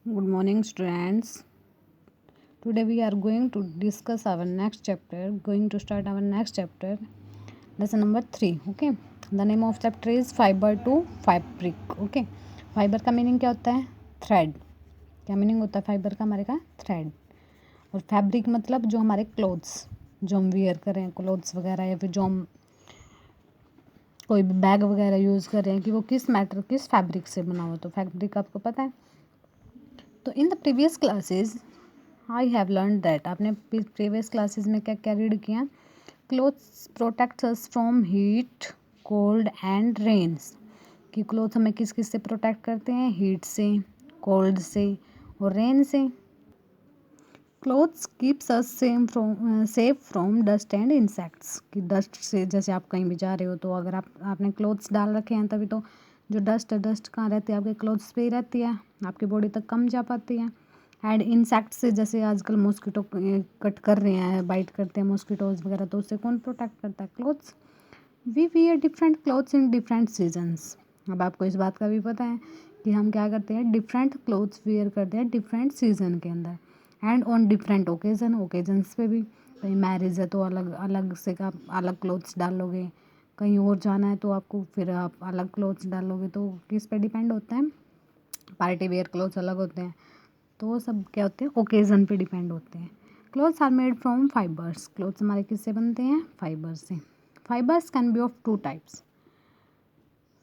Good morning, students. Today we are going to discuss our next chapter. Going to start our next chapter, lesson number 3. Okay. The name of chapter is fiber to fabric. Okay. Fibre का meaning क्या होता है? Thread. क्या meaning होता है fibre का हमारे का? थ्रेड. और फैब्रिक मतलब जो हमारे क्लोथ्स जो हम वियर कर रहे हैं, क्लोथ्स वगैरह, या फिर जो हम कोई भी बैग वगैरह यूज़ कर रहे हैं कि वो किस फैब्रिक से बना हुआ. तो फैब्रिक आपको पता है. तो in the previous classes I have learn that, आपने प्रीवियस क्लासेस में क्या क्या रीड किया? Clothes protect us from heat, cold and rains. कि क्लोथ हमें किस किस से प्रोटेक्ट करते हैं? हीट से, कोल्ड से और रेन से. Clothes keeps us safe from dust and insects. कि डस्ट से, जैसे आप कहीं भी जा रहे हो तो अगर आपने क्लोथ्स डाल रखे हैं तभी तो जो डस्ट कहाँ रहती है? आपके क्लोथ्स पे ही रहती है, आपकी बॉडी तक कम जा पाती है. एंड इंसेक्ट से, जैसे आजकल मॉस्किटो कट कर रहे हैं, बाइट करते हैं मॉस्किटोज वगैरह, तो उससे कौन प्रोटेक्ट करता है? Clothes. We wear different clothes in different seasons. अब आपको इस बात का भी पता है कि हम क्या करते हैं? डिफरेंट क्लोथ्स वियर करते हैं डिफरेंट सीजन के अंदर. एंड ऑन डिफरेंट ओकेजन्स पे भी. कहीं मैरिज है तो अलग अलग से आप अलग क्लोथ्स डालोगे, कहीं और जाना है तो आपको फिर आप अलग क्लोथ्स डालोगे. तो किस पे डिपेंड होता है? पार्टी वेयर क्लोथ्स अलग होते हैं, तो वो सब क्या होते हैं? ओकेज़न पे डिपेंड होते हैं. Clothes are made from fibres. Clothes हमारे किससे बनते हैं? फाइबर से. Fibres can be of 2 types.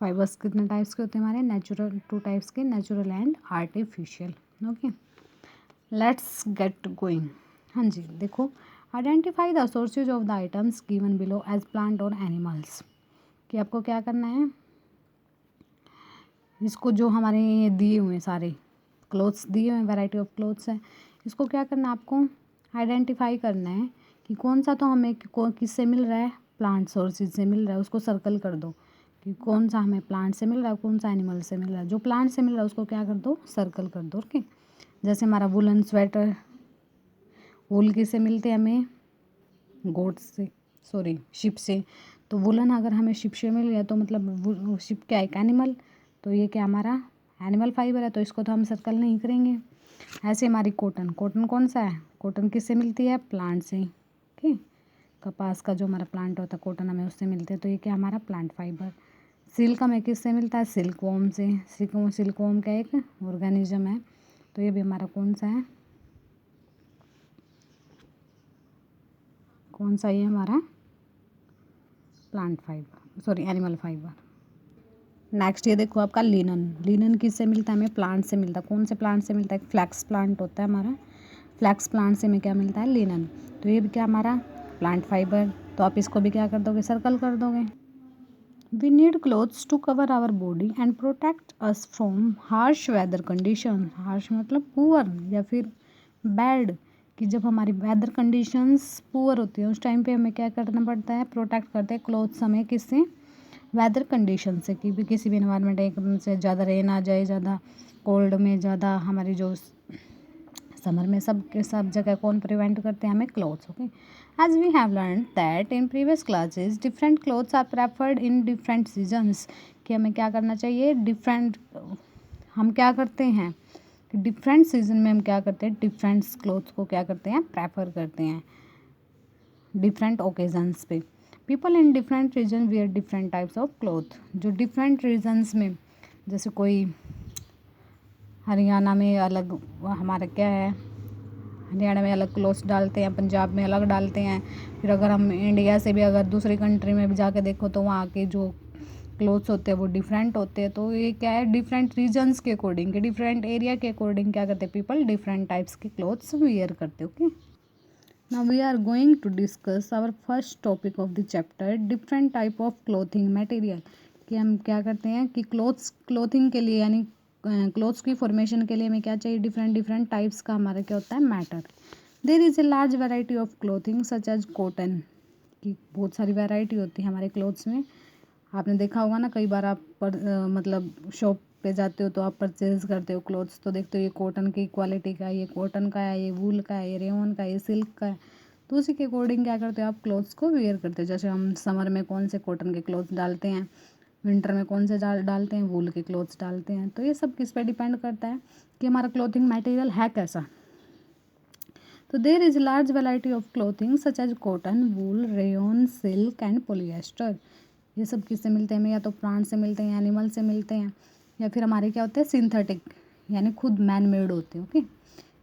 Fibres कितने टाइप्स के होते हैं हमारे? नेचुरल. 2 टाइप्स के, natural and artificial. Okay, let's get going. हाँ जी, देखो. Identify the sources of the items given below as plant और एनिमल्स. कि आपको क्या करना है? इसको जो हमारे ये दिए हुए हैं सारे क्लोथ्स दिए हुए हैं, वैरायटी ऑफ क्लोथ्स हैं, इसको क्या करना है आपको? आइडेंटिफाई करना है कि कौन सा तो हमें किससे मिल रहा है? प्लांट सोर्सेज से मिल रहा है, उसको सर्कल कर दो कि कौन सा हमें प्लांट से मिल रहा है, कौन सा एनिमल से मिल रहा है. जो प्लांट से मिल रहा है उसको क्या कर दो? सर्कल कर दो. ओके. जैसे हमारा वुलन स्वेटर, वूल किससे मिलते हैं हमें? गोट से, सॉरी शिप से. तो वुलन अगर हमें शिप से मिल गया तो मतलब शिप क्या है? एक एनिमल. तो ये क्या हमारा? एनिमल फाइबर है, तो इसको तो हम सर्कल नहीं करेंगे. ऐसे हमारी कॉटन. कॉटन कौन सा है? कॉटन किससे मिलती है? प्लांट से. ठीक. कपास का जो हमारा प्लांट होता है, कॉटन हमें उससे मिलते हैं, तो ये क्या हमारा? Plant fibre. सिल्क हमें किससे मिलता है? सिल्कवॉर्म से. सिल्कवॉर्म का एक ऑर्गेनिज्म है, तो ये भी हमारा कौन सा है? कौन सा? ये हमारा plant fibre, sorry animal fibre. Next ये देखो आपका लिनन. लिनन किससे मिलता है हमें? प्लांट से मिलता है. कौन से प्लांट से मिलता है? फ्लैक्स प्लांट होता है हमारा. फ्लैक्स प्लांट से हमें क्या मिलता है? लिनन. तो ये भी क्या हमारा? Plant fibre. तो आप इसको भी क्या कर दोगे? सर्कल कर दोगे. We need clothes to cover our body and protect us from harsh weather condition. Harsh मतलब पुअर या फिर बैड. कि जब हमारी वेदर कंडीशंस पुअर होती है उस टाइम पे हमें क्या करना पड़ता है? प्रोटेक्ट करते हैं क्लोथ्स हमें किससे? वेदर कंडीशन से. कि भी किसी भी इन्वायरमेंट एकदम से ज़्यादा रेन आ जाए, ज़्यादा कोल्ड में, ज़्यादा हमारी जो समर में, सब के सब जगह कौन प्रिवेंट करते हैं हमें? Clothes. Okay. As we have learn that in previous classes different clothes are preferred in different seasons. कि हमें क्या करना चाहिए? डिफरेंट. हम क्या करते हैं कि डिफरेंट सीजन में हम क्या करते हैं? डिफरेंट क्लोथ्स को क्या करते हैं? प्रेफर करते हैं डिफरेंट ओकेजन्स पे. People in different region wear different types of cloth. जो डिफरेंट रीजन्स में, जैसे कोई हरियाणा में अलग, हमारा क्या है? हरियाणा में अलग क्लोथ्स डालते हैं, पंजाब में अलग डालते हैं. फिर अगर हम इंडिया से भी अगर दूसरी कंट्री में भी जाके देखो तो वहाँ के जो क्लोथ्स होते हैं वो डिफरेंट होते हैं. तो ये क्या है? डिफरेंट रीजन्स के अकॉर्डिंग, के डिफरेंट एरिया के अकॉर्डिंग क्या करते हैं? पीपल डिफरेंट टाइप्स के क्लोथ्स वियर करते हैं. Okay. Now we are going to discuss our first topic of the chapter, different type of clothing material. कि हम क्या करते हैं कि क्लोथिंग के लिए, यानी क्लोथ्स की फॉर्मेशन के लिए हमें क्या चाहिए? डिफरेंट टाइप्स का हमारा क्या होता है? Matter. There is a large variety of clothing such as cotton. की बहुत सारी वैरायटी होती है हमारे क्लोथ्स में. आपने देखा होगा ना, कई बार आप मतलब शॉप पे जाते हो तो आप परचेज करते हो क्लोथ्स, तो देखते हो ये कॉटन की क्वालिटी का है, ये कॉटन का है, ये वूल का है, ये रेयन का है, ये सिल्क का है. तो उसी के अकॉर्डिंग क्या करते हो? आप क्लोथ्स को वेयर करते हो. जैसे हम समर में कौन से कॉटन के क्लोथ्स डालते हैं? विंटर में कौन से डालते हैं, वूल के क्लोथ्स डालते हैं। तो ये सब किस पे डिपेंड करता है कि हमारा क्लोथिंग मटेरियल है कैसा। तो there is large variety of clothing such as cotton, wool, rayon, silk and polyester. ये सब किससे मिलते हैं हमें, या तो प्लांट से मिलते हैं, एनिमल से मिलते हैं, या फिर हमारे क्या होते हैं सिंथेटिक, यानी खुद मैन मेड होते हैं। Okay,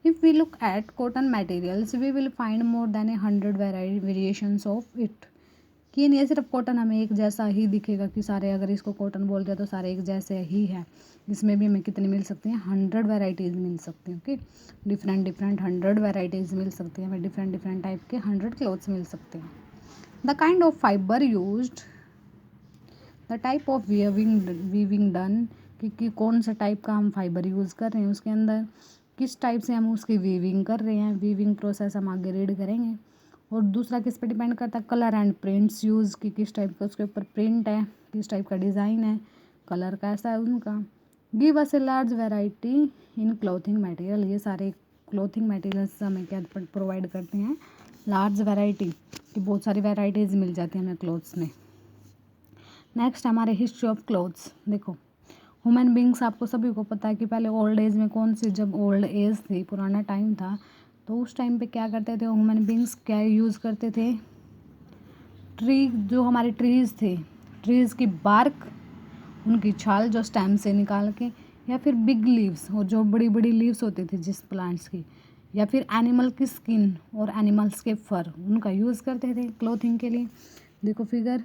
if we look at cotton materials we will find more than 100 variations of it. कि नहीं है सिर्फ कॉटन हमें एक जैसा ही दिखेगा कि सारे, अगर इसको कॉटन बोलते हैं तो सारे एक जैसे ही है। इसमें भी हमें कितनी मिल सकती हैं, 100 वेराइटीज़ मिल सकती हैं। ओके, डिफरेंट 100 वेराइटीज़ मिल सकती हैं हमें, डिफरेंट टाइप के 100 क्लोथ्स मिल सकते हैं। The kind of fibre used, the type of weaving done, कि कौन सा टाइप का हम फाइबर यूज़ कर रहे हैं उसके अंदर, किस टाइप से हम उसकी वीविंग कर रहे हैं, वीविंग प्रोसेस हम आगे रीड करेंगे। और दूसरा किस पे डिपेंड करता है, कलर एंड प्रिंट्स यूज़, कि किस टाइप का उसके ऊपर प्रिंट है, किस टाइप का डिज़ाइन है, कलर कैसा है उनका। Give us A large variety in clothing material, ये सारे क्लोथिंग मटेरियल्स हमें क्या प्रोवाइड करते हैं, लार्ज वैरायटी, कि बहुत सारी वैराइटीज़ मिल जाती हैं हमें क्लोथ्स में। नेक्स्ट हमारे हिस्ट्री ऑफ क्लोथ्स। देखो ह्यूमन बींग्स, आपको सभी को पता है कि पहले ओल्ड एज में कौन सी, जब ओल्ड एज थी, पुराना टाइम था, तो उस टाइम पे क्या करते थे ह्यूमन बींग्स, क्या यूज़ करते थे, ट्री, जो हमारे ट्रीज़ थे, ट्रीज़ की बार्क, उनकी छाल जो स्टेम से निकाल के, या फिर बिग लीव्स, और जो बड़ी बड़ी लीव्स होती थी जिस प्लांट्स की, या फिर एनिमल की स्किन और एनिमल्स के फर, उनका यूज़ करते थे क्लोथिंग के लिए। देखो फिगर,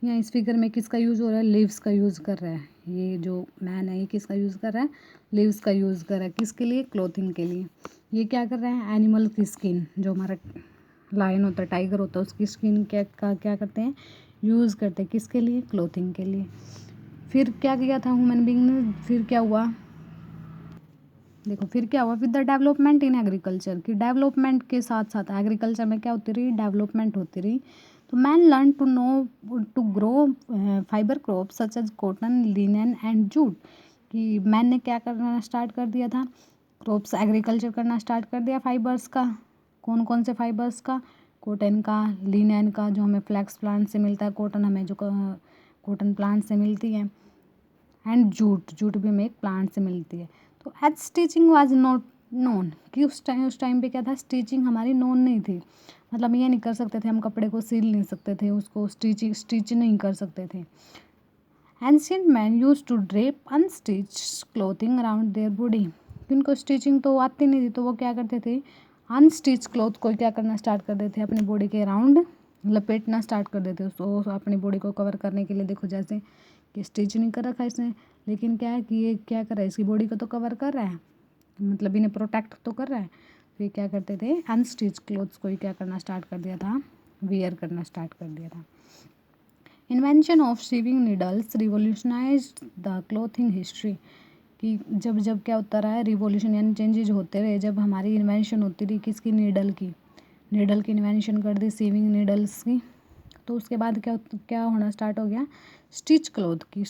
यहाँ इस फिगर में किसका यूज़ हो रहा है, लीव्स का यूज़ कर रहा है। ये जो मैन है ये किसका यूज़ कर रहा है, लीव्स का यूज़ कर रहा है, किसके लिए, क्लोथिंग के लिए। ये क्या कर रहे हैं, एनिमल की स्किन, जो हमारा लायन होता है, टाइगर होता है, उसकी स्किन क्या करते हैं, यूज़ करते हैं, किसके लिए, क्लोथिंग के लिए। फिर क्या किया था ह्यूमन बीइंग ने, फिर क्या हुआ, देखो फिर क्या हुआ, with the development in agriculture, की डेवलपमेंट के साथ साथ एग्रीकल्चर में क्या होती रही, डेवलपमेंट होती रही। तो man learn to grow fibre crop such as cotton, linen and jute, कि मैन ने क्या करना स्टार्ट कर दिया था, क्रॉप्स एग्रीकल्चर करना स्टार्ट कर दिया फाइबर्स का। कौन कौन से फाइबर्स का, कॉटन का, लिनन का, जो हमें फ्लैक्स प्लांट से मिलता है, कॉटन हमें जो कॉटन प्लांट से मिलती है, एंड जूट, जूट भी हमें एक प्लांट से मिलती है। तो as stitching was not known, कि उस टाइम पे क्या था, स्टिचिंग हमारी नोन नहीं थी, मतलब ये नहीं कर सकते थे हम, कपड़े को सिल नहीं सकते थे, उसको स्टिच नहीं कर सकते थे। Ancient man use to drape unstitch clothing around their body, उनको स्टिचिंग तो आती नहीं थी, तो वो क्या करते थे, अनस्टिच क्लोथ को क्या करना स्टार्ट कर देते थे, अपनी बॉडी के अराउंड लपेटना स्टार्ट कर देते, उसको अपनी बॉडी को कवर करने के लिए। देखो जैसे कि स्टिच नहीं कर रखा इसने, लेकिन क्या है कि ये क्या कर रहा है, इसकी बॉडी को तो कवर कर रहा है, मतलब इन्हें प्रोटेक्ट तो कर रहा है। तो ये क्या करते थे, अनस्टिच क्लोथ्स को ही क्या करना स्टार्ट कर दिया था, वियर करना स्टार्ट कर दिया था। Invention of sewing needles revolutionized the clothing history, कि जब जब क्या होता रहा है, रिवोल्यूशन यानी चेंजेज होते रहे, जब हमारी इन्वेंशन होती रही किसकी, नीडल की, नीडल की इन्वेंशन कर दी, सीविंग नीडल्स की, तो उसके बाद क्या होना स्टार्ट हो गया, स्टिच क्लोथ की,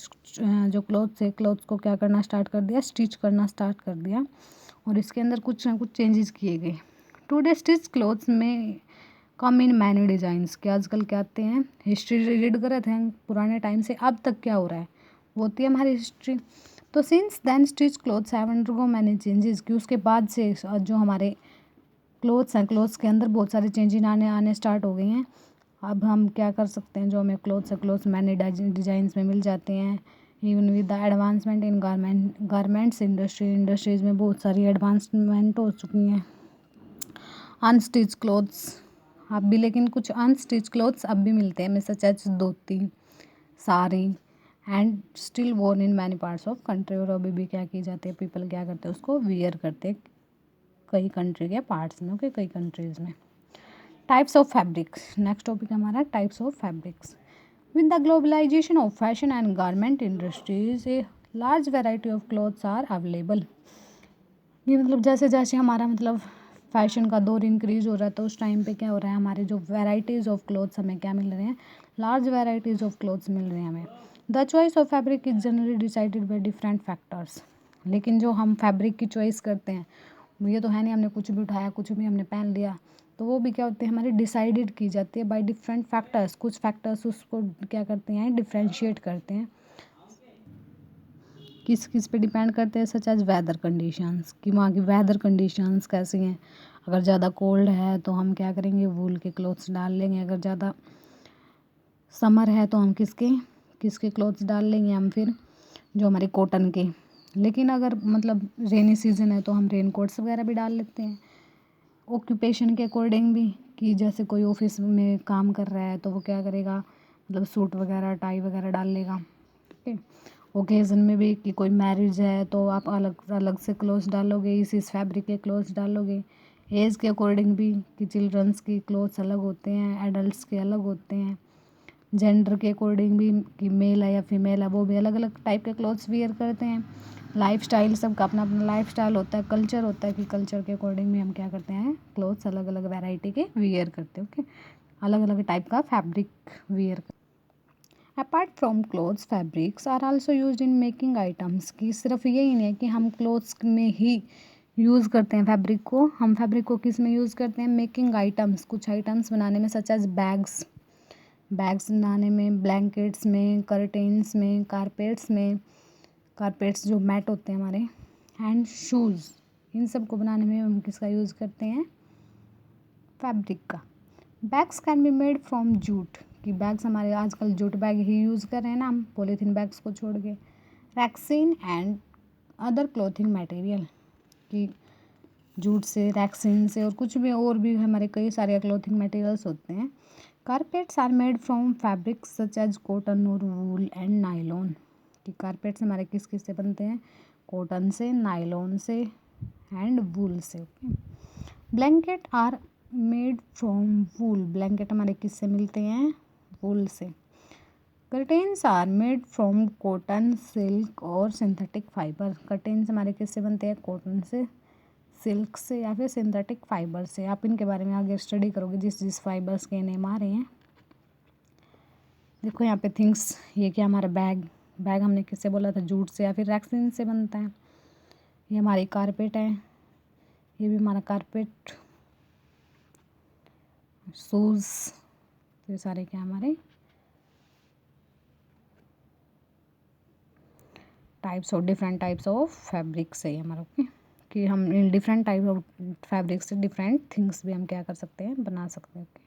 जो क्लोथ्स है, क्लोथ्स को क्या करना स्टार्ट कर दिया, स्टिच करना स्टार्ट कर दिया, और इसके अंदर कुछ ना कुछ चेंजेस किए गए। टुडे स्टिच क्लोथ्स में कम इन मैनी डिज़ाइंस, के आजकल क्या आते हैं, हिस्ट्री रीड कर रहे थे हम पुराने टाइम से, अब तक क्या हो रहा है, वो होती है हमारी हिस्ट्री। तो since then stitch clothes have undergo many changes, कि उसके बाद से जो हमारे क्लोथ्स हैं, क्लोथ्स के अंदर बहुत सारे चेंजेस आने स्टार्ट हो गए हैं। अब हम क्या कर सकते हैं, जो हमें क्लोथ्स है, क्लोथ्स मैनी डिज़ाइंस में मिल जाते हैं। Even with the advancement in garments industries में बहुत सारी एडवांसमेंट हो चुकी हैं। अनस्टिच क्लोथ्स अब भी, लेकिन कुछ अनस्टिच क्लोथ्स अब भी मिलते हैं, such as dhoti, sari, and still worn in many parts of country, और अभी भी क्या की जाती है, पीपल क्या करते हैं, उसको वियर करते हैं कई कंट्री के पार्ट्स में, ओके, कई कंट्रीज़ में। Types of fabrics, next topic हमारा types of fabrics. With the globalization of fashion and garment industries a large variety of clothes are available, ये मतलब जैसे जैसे हमारा मतलब फैशन का दौर इंक्रीज हो रहा है, तो उस टाइम पे क्या हो रहा है, हमारे जो वेराइटीज़ ऑफ क्लोथ्स हमें क्या मिल रहे हैं, लार्ज वेराइटीज़ ऑफ क्लोथ्स मिल रहे हैं हमें। The choice of fabric is generally decided by different factors, लेकिन जो हम फैब्रिक की चॉइस करते हैं, ये तो है नहीं हमने कुछ भी उठाया, कुछ भी हमने पहन लिया, तो वो भी क्या होते हैं हमारे डिसाइडेड की जाती है बाय डिफरेंट फैक्टर्स। कुछ फैक्टर्स उसको क्या करते हैं, डिफरेंशिएट करते हैं। किस किस पे डिपेंड करते हैं, सच एज वेदर कंडीशंस, कि वहाँ की वेदर कंडीशंस कैसी हैं। अगर ज़्यादा कोल्ड है तो हम क्या करेंगे, वूल के क्लोथ्स डाल लेंगे। अगर ज़्यादा समर है तो हम किसके किसके क्लोथ्स डाल लेंगे, हम फिर जो हमारे कॉटन के। लेकिन अगर मतलब रेनी सीजन है तो हम रेन कोट्स वगैरह भी डाल लेते हैं। ऑक्यूपेशन के अकॉर्डिंग भी, कि जैसे कोई ऑफिस में काम कर रहा है तो वो क्या करेगा, मतलब सूट वगैरह टाई वगैरह डाल लेगा। ठीक है। ओकेज़न में भी, कि कोई मैरिज है तो आप अलग अलग से क्लोथ्स डालोगे, इस फैब्रिक के क्लोथ्स डालोगे। एज के अकॉर्डिंग भी, कि चिल्ड्रंस की क्लोथ्स अलग होते हैं, एडल्ट्स के अलग होते हैं। जेंडर के अकॉर्डिंग भी, कि मेल है या फीमेल है वो भी अलग अलग टाइप के क्लोथ्स वियर करते हैं। लाइफ स्टाइल, सबका अपना अपना लाइफ स्टाइल होता है, कल्चर होता है, कि कल्चर के अकॉर्डिंग भी हम क्या करते हैं, क्लोथ्स अलग अलग वैरायटी के वियर करते हैं। ओके, अलग अलग टाइप का fabric wear. Apart from clothes, fabrics are also used in making items, कि सिर्फ यही नहीं है कि हम क्लोथ्स में ही यूज़ करते हैं फैब्रिक को। हम फैब्रिक को किस में यूज़ करते हैं, मेकिंग आइटम्स, कुछ आइटम्स बनाने में, सच एज बैग्स, बैग्स बनाने में, ब्लैंकेट्स में, कर्टेन्स में, कारपेट्स में, कारपेट्स जो मैट होते हैं हमारे, एंड शूज़, इन सब को बनाने में हम किसका यूज़ करते हैं, फैब्रिक का। Bags can be made from jute, कि बैग्स हमारे आजकल जूट बैग ही यूज़ कर रहे हैं ना हम, पॉलीथीन बैग्स को छोड़ के। Rexine and other clothing material, कि जूट से, रैक्सीन से, और कुछ भी और भी हमारे कई सारे क्लोथिंग मटेरियल्स होते हैं। Carpets are made from fabrics such as cotton और वूल एंड नायलॉन, कि कारपेट्स हमारे किस किस से बनते हैं, कॉटन से, नायलॉन से एंड वूल से। Okay. Blanket are made from wool, blanket हमारे किस से मिलते हैं, वूल से। Curtains are made from cotton, silk और सिंथेटिक फाइबर, कर्टेन्स हमारे किस से बनते हैं, कॉटन से, सिल्क से या फिर सिंथेटिक फाइबर से। आप इनके बारे में आगे स्टडी करोगे, जिस जिस फाइबर्स के नेम आ रहे हैं। देखो यहाँ पे थिंग्स, ये क्या हमारा बैग, बैग हमने किससे बोला था, जूट से या फिर रैक्सीन से बनता है। ये हमारी कारपेट है, ये भी हमारा कारपेट, शूज़, तो ये सारे क्या हमारे types of, different types of fabrics है हमारा। ओके, कि हम in different type of fabric से डिफरेंट थिंग्स भी हम क्या कर सकते हैं, बना सकते हैं। ओके।